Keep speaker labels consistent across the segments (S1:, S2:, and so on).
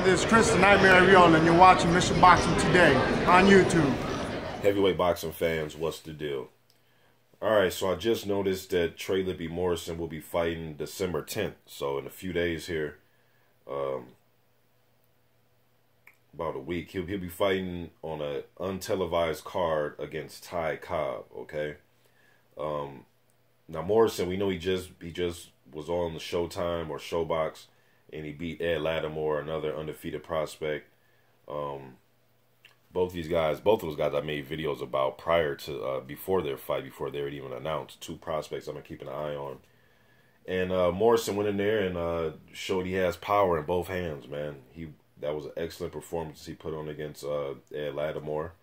S1: this is Chris the Nightmare Ariola, and you're watching Mission Boxing Today on YouTube.
S2: Heavyweight boxing fans, what's the deal? Alright, so I just noticed that Trey Lippe Morrison will be fighting December 10th. So in a few days here, about a week, he'll be fighting on an untelevised card against Ty Cobb, okay? Now Morrison, we know he just was on the Showtime or Showbox, and he beat Ed Lattimore, another undefeated prospect. Both of those guys I made videos about prior to, before their fight, before they were even announced. Two prospects I'm going to keep an eye on. And Morrison went in there and showed he has power in both hands, man. That was an excellent performance he put on against Ed Lattimore.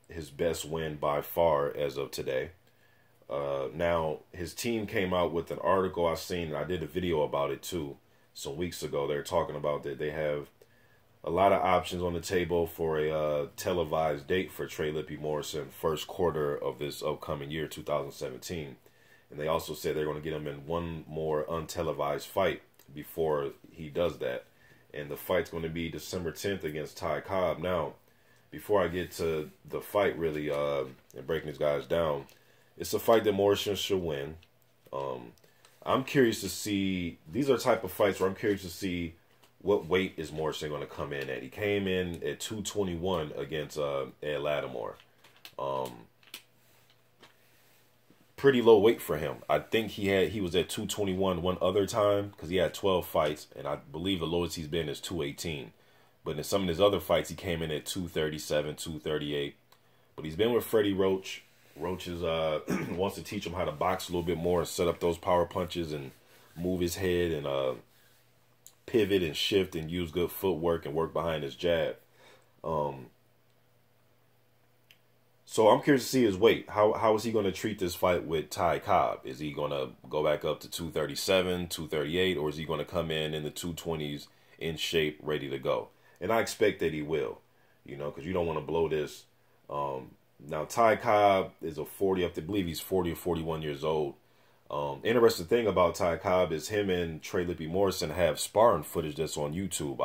S2: His best win by far as of today. Now, his team came out with an article I seen, and I did a video about it too some weeks ago. They're talking about that they have a lot of options on the table for a televised date for Trey Lippe Morrison first quarter of this upcoming year, 2017. And they also said they're going to get him in one more untelevised fight before he does that. And the fight's going to be December 10th against Ty Cobb. Now, before I get to the fight really and breaking these guys down, it's a fight that Morrison should win. I'm curious to see, these are the type of fights where I'm curious to see what weight is Morrison going to come in at. He came in at 221 against Ed Lattimore. Pretty low weight for him. I think he was at 221 one other time because he had 12 fights, and I believe the lowest he's been is 218. But in some of his other fights, he came in at 237, 238. But he's been with Freddie Roach. Roach is wants to teach him how to box a little bit more and set up those power punches and move his head and pivot and shift and use good footwork and work behind his jab. So I'm curious to see his weight. How is he going to treat this fight with Ty Cobb? Is he going to go back up to 237, 238, or is he going to come in the 220s in shape, ready to go? And I expect that he will, because you don't want to blow this. Now, Ty Cobb is a 40, I believe he's 40 or 41 years old. Interesting thing about Ty Cobb is him and Trey Lippe Morrison have sparring footage that's on YouTube.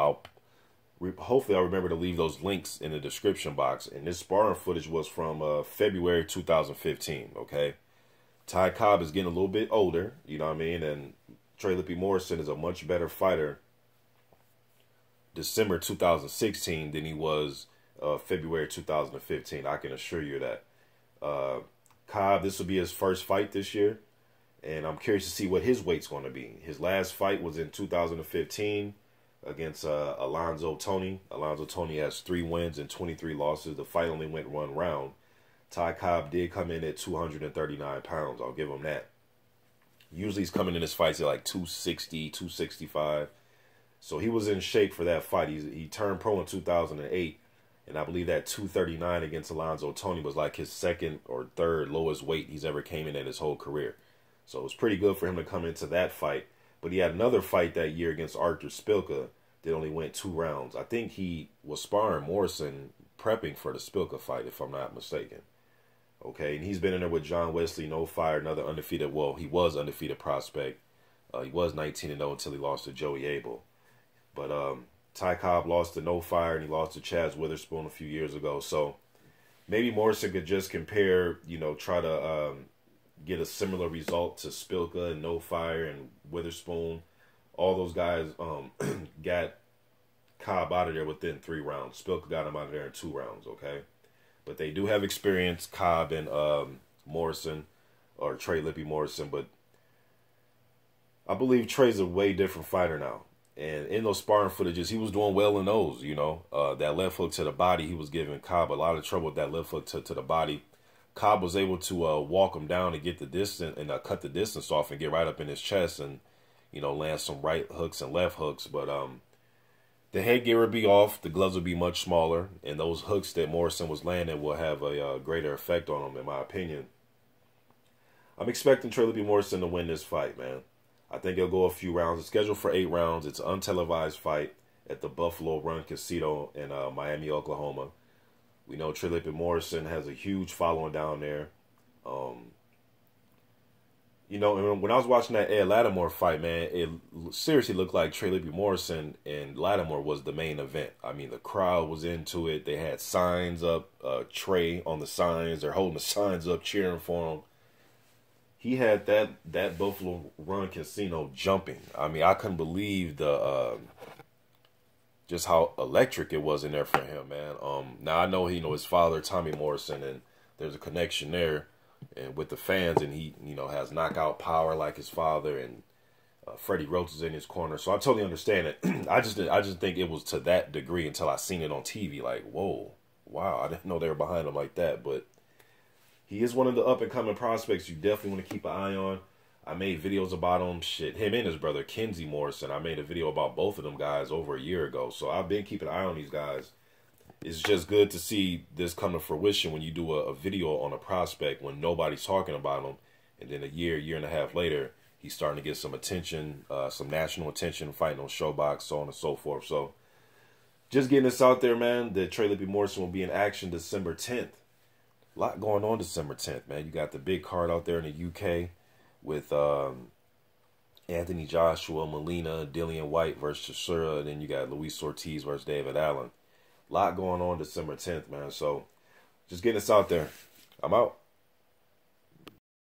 S2: Hopefully I'll remember to leave those links in the description box. And this sparring footage was from February 2015, okay? Ty Cobb is getting a little bit older, you know what I mean? And Trey Lippe Morrison is a much better fighter December 2016 than he was February 2015. I can assure you that. Cobb, this will be his first fight this year. And I'm curious to see what his weight's going to be. His last fight was in 2015 against Alonzo Toney. Alonzo Toney has 3 wins and 23 losses. The fight only went 1 round. Ty Cobb did come in at 239 pounds. I'll give him that. Usually he's coming in his fights at like 260, 265. So he was in shape for that fight. He turned pro in 2008. And I believe that 239 against Alonzo Toney was like his second or third lowest weight he's ever came in his whole career. So it was pretty good for him to come into that fight. But he had another fight that year against Artur Szpilka that only went 2 rounds. I think he was sparring Morrison, prepping for the Szpilka fight, if I'm not mistaken. Okay, and he's been in there with John Wesley No Fire, another undefeated, well, he was undefeated prospect. He was 19-0 until he lost to Joey Abel. But Ty Cobb lost to No Fire, and he lost to Chaz Witherspoon a few years ago. So maybe Morrison could just compare, try to get a similar result to Szpilka and No Fire and Witherspoon. All those guys got Cobb out of there within 3 rounds. Szpilka got him out of there in 2 rounds, okay? But they do have experience, Cobb and Morrison, or Trey Lippe Morrison. But I believe Trey's a way different fighter now. And in those sparring footages, he was doing well in those, that left hook to the body, he was giving Cobb a lot of trouble with that left hook to the body. Cobb was able to walk him down and get the distance and cut the distance off and get right up in his chest and, land some right hooks and left hooks. But the headgear would be off, the gloves would be much smaller, and those hooks that Morrison was landing will have a greater effect on him, in my opinion. I'm expecting Trey Lippe Morrison to win this fight, man. I think he'll go a few rounds. It's scheduled for 8 rounds. It's an untelevised fight at the Buffalo Run Casino in Miami, Oklahoma. We know Trey Lippe Morrison has a huge following down there. You know, and when I was watching that Ed Lattimore fight, man, it seriously looked like Trey Lippe Morrison and Lattimore was the main event. I mean, the crowd was into it. They had signs up, Trey on the signs. They're holding the signs up, cheering for him. He had that Buffalo Run Casino jumping. I mean, I couldn't believe the just how electric it was in there for him, man. Now I know his father, Tommy Morrison, and there's a connection there, and with the fans, and he has knockout power like his father, and Freddie Roach is in his corner, so I totally understand it. I just think it was to that degree until I seen it on TV. Like, whoa, wow, I didn't know they were behind him like that. But he is one of the up and coming prospects you definitely want to keep an eye on. I made videos about him. Shit, him and his brother Kenzie Morrison. I made a video about both of them guys over a year ago. So I've been keeping an eye on these guys. It's just good to see this come to fruition when you do a video on a prospect when nobody's talking about him, and then a year and a half later, he's starting to get some attention, some national attention, fighting on ShoBox, so on and so forth. So just getting this out there, man, that Trey Lippe Morrison will be in action December 10th. A lot going on December 10th, man. You got the big card out there in the UK with Anthony Joshua, Molina, Dillian White versus Chisora, and then you got Luis Ortiz versus David Allen. A lot going on December 10th, man. So just getting this out there. I'm out.